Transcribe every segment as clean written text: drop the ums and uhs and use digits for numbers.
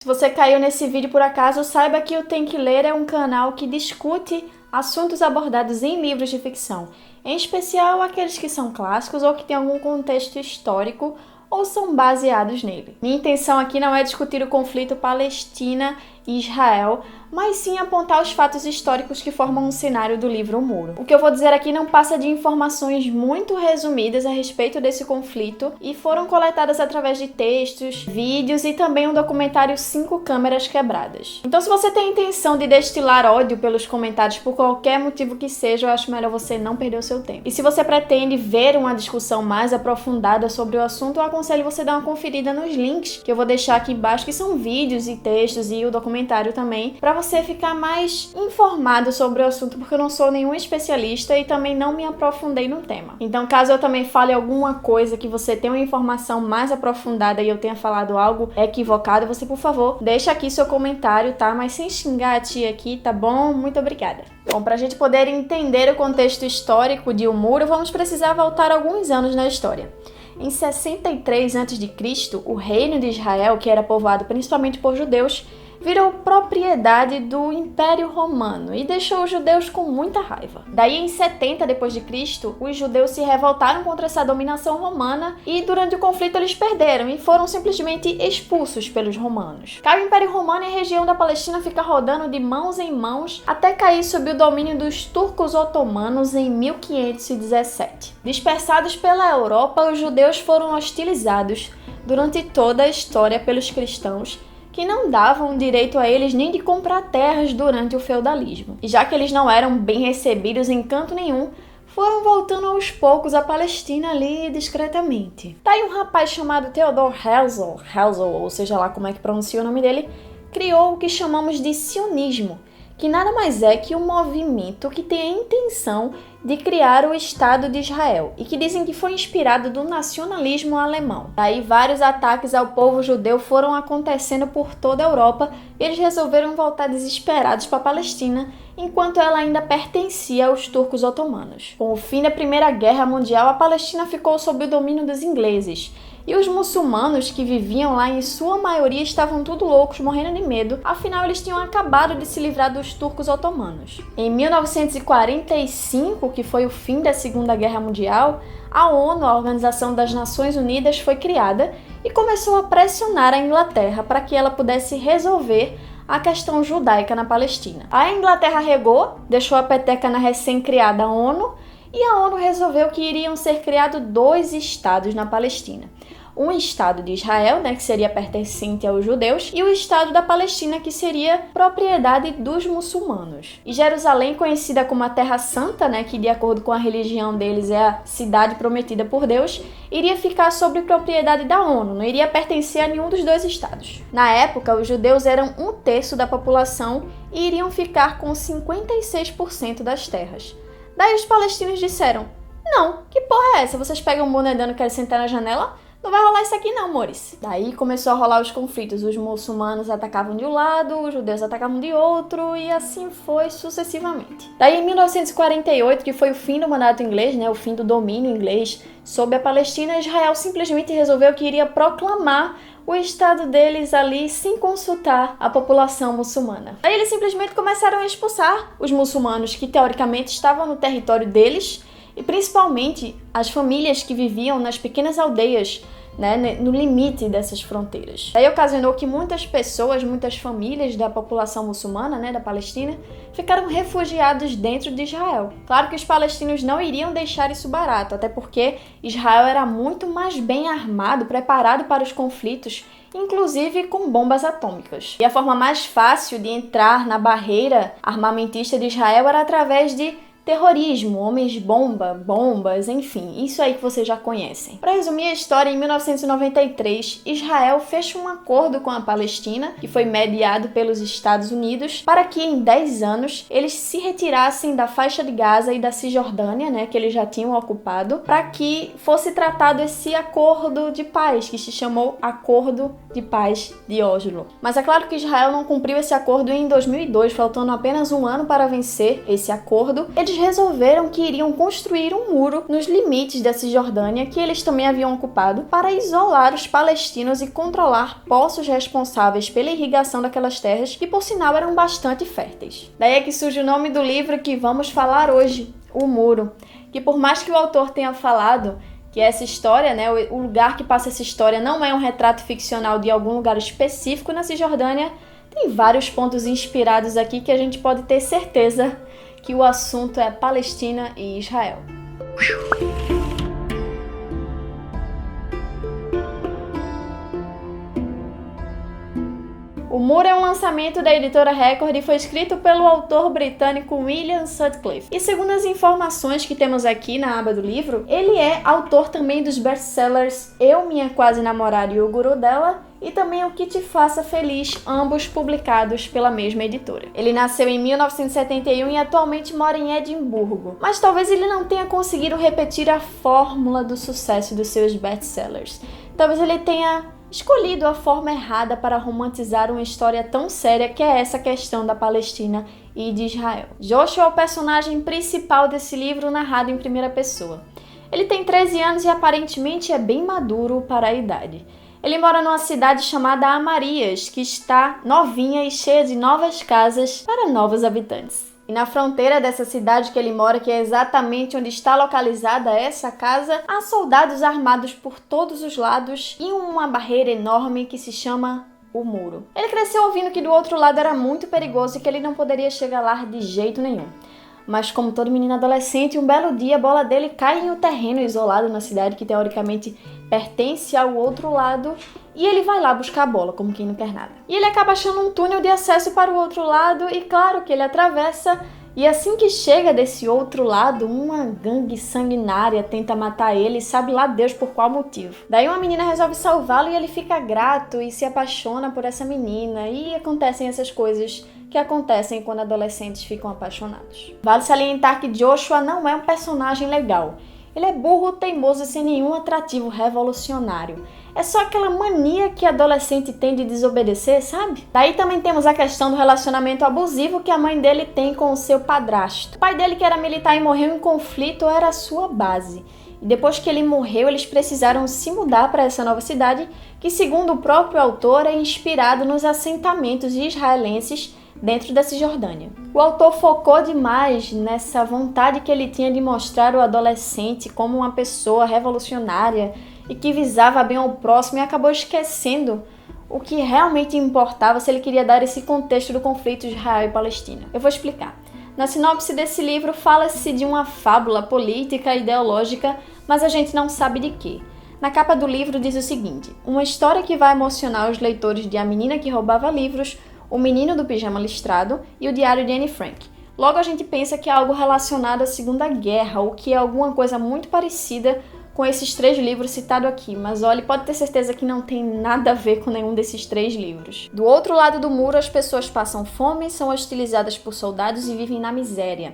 Se você caiu nesse vídeo por acaso, saiba que o Tem Que Ler é um canal que discute assuntos abordados em livros de ficção, em especial aqueles que são clássicos ou que têm algum contexto histórico ou são baseados nele. Minha intenção aqui não é discutir o conflito Palestina e Israel, mas sim apontar os fatos históricos que formam um cenário do livro O Muro. O que eu vou dizer aqui não passa de informações muito resumidas a respeito desse conflito e foram coletadas através de textos, vídeos e também um documentário 5 câmeras quebradas. Então, se você tem a intenção de destilar ódio pelos comentários por qualquer motivo que seja, eu acho melhor você não perder o seu tempo. E se você pretende ver uma discussão mais aprofundada sobre o assunto, eu aconselho você dar uma conferida nos links que eu vou deixar aqui embaixo, que são vídeos e textos e o documentário também, para você ficar mais informado sobre o assunto, porque eu não sou nenhum especialista e também não me aprofundei no tema. Então, caso eu também fale alguma coisa que você tenha uma informação mais aprofundada e eu tenha falado algo equivocado, você, por favor, deixa aqui seu comentário, tá? Mas sem xingar a tia aqui, tá bom? Muito obrigada. Bom, para a gente poder entender o contexto histórico de O Muro, vamos precisar voltar alguns anos na história. Em 63 a.C., o reino de Israel, que era povoado principalmente por judeus, virou propriedade do Império Romano e deixou os judeus com muita raiva. Daí, em 70 d.C., os judeus se revoltaram contra essa dominação romana e, durante o conflito, eles perderam e foram simplesmente expulsos pelos romanos. Cai o Império Romano e a região da Palestina fica rodando de mãos em mãos até cair sob o domínio dos turcos otomanos em 1517. Dispersados pela Europa, os judeus foram hostilizados durante toda a história pelos cristãos, que não davam direito a eles nem de comprar terras durante o feudalismo. E já que eles não eram bem recebidos em canto nenhum, foram voltando aos poucos à Palestina ali discretamente. Daí um rapaz chamado Theodor Herzl, ou seja lá como é que pronuncia o nome dele, criou o que chamamos de sionismo, que nada mais é que um movimento que tem a intenção de criar o Estado de Israel e que dizem que foi inspirado do nacionalismo alemão. Daí vários ataques ao povo judeu foram acontecendo por toda a Europa e eles resolveram voltar desesperados para a Palestina, enquanto ela ainda pertencia aos turcos otomanos. Com o fim da Primeira Guerra Mundial, a Palestina ficou sob o domínio dos ingleses. E os muçulmanos que viviam lá, em sua maioria, estavam tudo loucos, morrendo de medo, afinal eles tinham acabado de se livrar dos turcos otomanos. Em 1945, que foi o fim da Segunda Guerra Mundial, a ONU, a Organização das Nações Unidas, foi criada e começou a pressionar a Inglaterra para que ela pudesse resolver a questão judaica na Palestina. A Inglaterra regou, deixou a peteca na recém-criada ONU, e a ONU resolveu que iriam ser criados 2 estados na Palestina. Um estado de Israel, que seria pertencente aos judeus, e o estado da Palestina, que seria propriedade dos muçulmanos. E Jerusalém, conhecida como a Terra Santa, que de acordo com a religião deles é a cidade prometida por Deus, iria ficar sob propriedade da ONU, não iria pertencer a nenhum dos 2 estados. Na época, os judeus eram 1/3 da população e iriam ficar com 56% das terras. Daí os palestinos disseram: não, que porra é essa? Vocês pegam um bonedano e querem sentar na janela? Não vai rolar isso aqui não, amores. Daí começou a rolar os conflitos. Os muçulmanos atacavam de um lado, os judeus atacavam de outro e assim foi sucessivamente. Daí em 1948, que foi o fim do mandato inglês, o fim do domínio inglês sobre a Palestina, Israel simplesmente resolveu que iria proclamar o estado deles ali sem consultar a população muçulmana. Aí eles simplesmente começaram a expulsar os muçulmanos que teoricamente estavam no território deles e principalmente as famílias que viviam nas pequenas aldeias, no limite dessas fronteiras. Daí ocasionou que muitas pessoas, muitas famílias da população muçulmana, da Palestina, ficaram refugiados dentro de Israel. Claro que os palestinos não iriam deixar isso barato, até porque Israel era muito mais bem armado, preparado para os conflitos, inclusive com bombas atômicas. E a forma mais fácil de entrar na barreira armamentista de Israel era através de terrorismo, homens-bomba, bombas, enfim, isso aí que vocês já conhecem. Para resumir a história, em 1993, Israel fecha um acordo com a Palestina, que foi mediado pelos Estados Unidos, para que em 10 anos eles se retirassem da faixa de Gaza e da Cisjordânia, que eles já tinham ocupado, para que fosse tratado esse acordo de paz, que se chamou Acordo de Paz de Oslo. Mas é claro que Israel não cumpriu esse acordo em 2002, faltando apenas um ano para vencer esse acordo. Eles resolveram que iriam construir um muro nos limites da Cisjordânia, que eles também haviam ocupado, para isolar os palestinos e controlar poços responsáveis pela irrigação daquelas terras, que por sinal eram bastante férteis. Daí é que surge o nome do livro que vamos falar hoje, O Muro, que por mais que o autor tenha falado que essa história, né, o lugar que passa essa história não é um retrato ficcional de algum lugar específico na Cisjordânia, tem vários pontos inspirados aqui que a gente pode ter certeza que o assunto é Palestina e Israel. O Muro é um lançamento da editora Record e foi escrito pelo autor britânico William Sutcliffe. E segundo as informações que temos aqui na aba do livro, ele é autor também dos best-sellers Eu, Minha Quase Namorada e o Guru Dela, e também O Que Te Faça Feliz, ambos publicados pela mesma editora. Ele nasceu em 1971 e atualmente mora em Edimburgo, mas talvez ele não tenha conseguido repetir a fórmula do sucesso dos seus best-sellers. Talvez ele tenha escolhido a forma errada para romantizar uma história tão séria que é essa questão da Palestina e de Israel. Joshua é o personagem principal desse livro, narrado em primeira pessoa. Ele tem 13 anos e aparentemente é bem maduro para a idade. Ele mora numa cidade chamada Amarias, que está novinha e cheia de novas casas para novos habitantes. E na fronteira dessa cidade que ele mora, que é exatamente onde está localizada essa casa, há soldados armados por todos os lados e uma barreira enorme que se chama o Muro. Ele cresceu ouvindo que do outro lado era muito perigoso e que ele não poderia chegar lá de jeito nenhum. Mas como todo menino adolescente, um belo dia a bola dele cai em um terreno isolado na cidade que teoricamente pertence ao outro lado e ele vai lá buscar a bola, como quem não quer nada. E ele acaba achando um túnel de acesso para o outro lado e claro que ele atravessa e assim que chega desse outro lado, uma gangue sanguinária tenta matar ele, sabe lá Deus por qual motivo. Daí uma menina resolve salvá-lo e ele fica grato e se apaixona por essa menina e acontecem essas coisas que acontecem quando adolescentes ficam apaixonados. Vale salientar que Joshua não é um personagem legal. Ele é burro, teimoso e sem nenhum atrativo revolucionário. É só aquela mania que adolescente tem de desobedecer, sabe? Daí também temos a questão do relacionamento abusivo que a mãe dele tem com o seu padrasto. O pai dele, que era militar e morreu em conflito, era a sua base. E depois que ele morreu, eles precisaram se mudar para essa nova cidade, que segundo o próprio autor é inspirado nos assentamentos israelenses dentro da Cisjordânia. O autor focou demais nessa vontade que ele tinha de mostrar o adolescente como uma pessoa revolucionária e que visava bem ao próximo e acabou esquecendo o que realmente importava se ele queria dar esse contexto do conflito de Israel e Palestina. Eu vou explicar. Na sinopse desse livro fala-se de uma fábula política e ideológica, mas a gente não sabe de quê. Na capa do livro diz o seguinte: uma história que vai emocionar os leitores de A Menina que Roubava Livros, O Menino do Pijama Listrado e O Diário de Anne Frank. Logo a gente pensa que é algo relacionado à Segunda Guerra ou que é alguma coisa muito parecida com esses 3 livros citados aqui, mas olha, pode ter certeza que não tem nada a ver com nenhum desses 3 livros. Do outro lado do muro, as pessoas passam fome, são hostilizadas por soldados e vivem na miséria.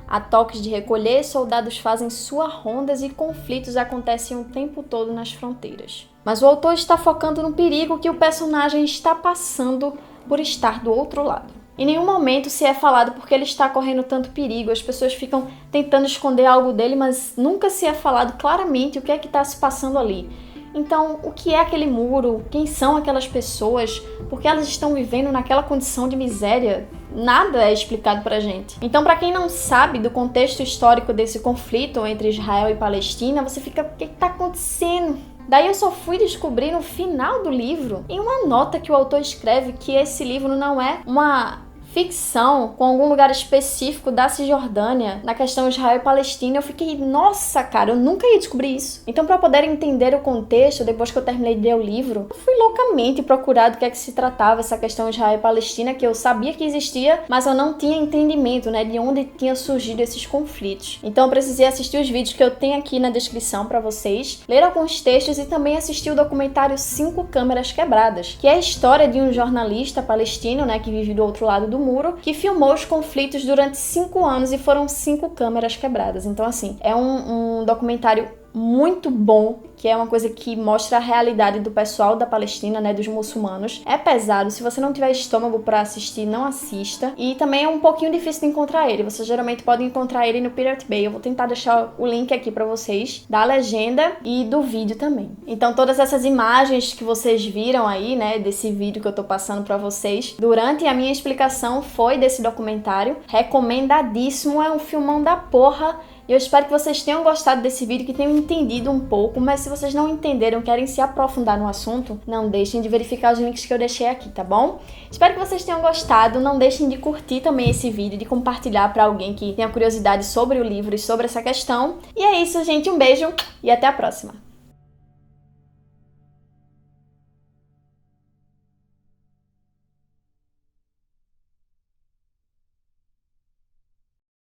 Há toques de recolher, soldados fazem suas rondas e conflitos acontecem o tempo todo nas fronteiras. Mas o autor está focando no perigo que o personagem está passando por estar do outro lado. Em nenhum momento se é falado porque ele está correndo tanto perigo, as pessoas ficam tentando esconder algo dele, mas nunca se é falado claramente o que é que está se passando ali. Então, o que é aquele muro? Quem são aquelas pessoas? Por que elas estão vivendo naquela condição de miséria? Nada é explicado pra gente. Então, para quem não sabe do contexto histórico desse conflito entre Israel e Palestina, você fica, o que está acontecendo? Daí eu só fui descobrir no final do livro, em uma nota que o autor escreve, que esse livro não é uma ficção com algum lugar específico da Cisjordânia, na questão Israel e Palestina. Eu fiquei, nossa, cara, eu nunca ia descobrir isso. Então, para poder entender o contexto, depois que eu terminei de ler o livro, eu fui loucamente procurar do que é que se tratava essa questão Israel e Palestina, que eu sabia que existia, mas eu não tinha entendimento, né, de onde tinha surgido esses conflitos. Então, eu precisei assistir os vídeos que eu tenho aqui na descrição para vocês, ler alguns textos e também assistir o documentário 5 Câmeras Quebradas, que é a história de um jornalista palestino, né, que vive do outro lado do muro, que filmou os conflitos durante 5 anos e foram 5 câmeras quebradas. Então, assim, é um documentário muito bom, que é uma coisa que mostra a realidade do pessoal da Palestina, né, dos muçulmanos. É pesado, se você não tiver estômago pra assistir, não assista. E também é um pouquinho difícil de encontrar ele. Você geralmente pode encontrar ele no Pirate Bay. Eu vou tentar deixar o link aqui pra vocês, da legenda e do vídeo também. Então todas essas imagens que vocês viram aí, né, desse vídeo que eu tô passando pra vocês, durante a minha explicação foi desse documentário. Recomendadíssimo, é um filmão da porra. Eu espero que vocês tenham gostado desse vídeo, que tenham entendido um pouco, mas se vocês não entenderam, querem se aprofundar no assunto, não deixem de verificar os links que eu deixei aqui, tá bom? Espero que vocês tenham gostado, não deixem de curtir também esse vídeo, de compartilhar para alguém que tenha curiosidade sobre o livro e sobre essa questão. E é isso, gente, um beijo e até a próxima!